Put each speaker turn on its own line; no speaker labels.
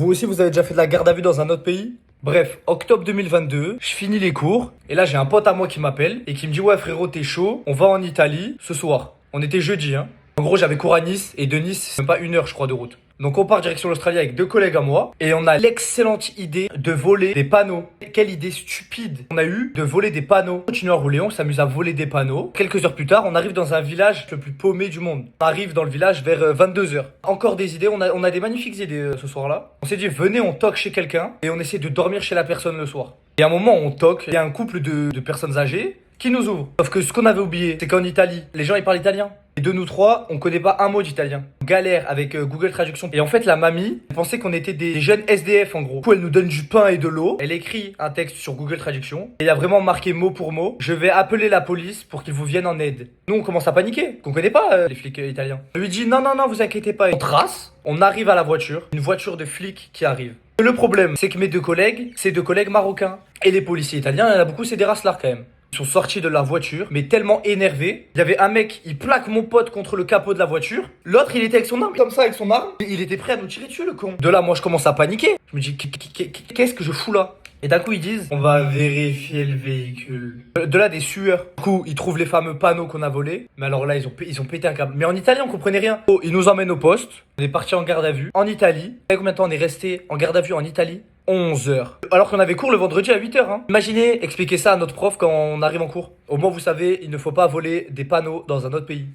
Vous aussi, vous avez déjà fait de la garde à vue dans un autre pays? Bref, octobre 2022, je finis les cours et là j'ai un pote à moi qui m'appelle et qui me dit ouais frérot t'es chaud, on va en Italie ce soir. On était jeudi hein. En gros j'avais cours à Nice et de Nice c'est même pas 1 heure je crois de route. Donc on part direction l'Australie avec 2 collègues à moi et on a l'excellente idée de voler des panneaux. Quelle idée stupide on a eu de voler des panneaux. On continue à rouler, on s'amuse à voler des panneaux. Quelques heures plus tard, on arrive dans un village le plus paumé du monde. On arrive dans le village vers 22 heures. Encore des idées, on a des magnifiques idées ce soir-là. On s'est dit venez on toque chez quelqu'un et on essaie de dormir chez la personne le soir. Et à un moment on toque, il y a un couple de personnes âgées qui nous ouvre. Sauf que ce qu'on avait oublié, c'est qu'en Italie, les gens ils parlent italien. Et de nous trois, on connaît pas un mot d'italien. On galère avec Google Traduction. Et en fait, la mamie elle pensait qu'on était des jeunes SDF en gros. Du coup, elle nous donne du pain et de l'eau. Elle écrit un texte sur Google Traduction. Et il y a vraiment marqué mot pour mot. Je vais appeler la police pour qu'ils vous viennent en aide. Nous, on commence à paniquer. Qu'on connaît pas les flics italiens. On lui dit non, non, non, vous inquiétez pas. On trace. On arrive à la voiture. Une voiture de flics qui arrive. Le problème, c'est que mes 2 collègues, c'est 2 collègues marocains. Et les policiers italiens, il y en a beaucoup, c'est des racelards quand même. Ils sont sortis de la voiture, mais tellement énervés. Il y avait un mec, il plaque mon pote contre le capot de la voiture. L'autre, il était avec son arme, comme ça, avec son arme. Il était prêt à nous tirer dessus, le con. De là, moi, je commence à paniquer. Je me dis, qu'est-ce que je fous là? Et d'un coup, ils disent, on va vérifier le véhicule. De là, des sueurs. Du coup, ils trouvent les fameux panneaux qu'on a volés. Mais alors là, ils ont pété un câble. Mais en Italie, on comprenait rien. Oh, ils nous emmènent au poste. On est parti en garde à vue. En Italie. Vous savez combien de temps on est resté en garde à vue en Italie? 11 heures. Alors qu'on avait cours le vendredi à 8 heures. Hein. Imaginez expliquer ça à notre prof quand on arrive en cours. Au moins, vous savez, il ne faut pas voler des panneaux dans un autre pays.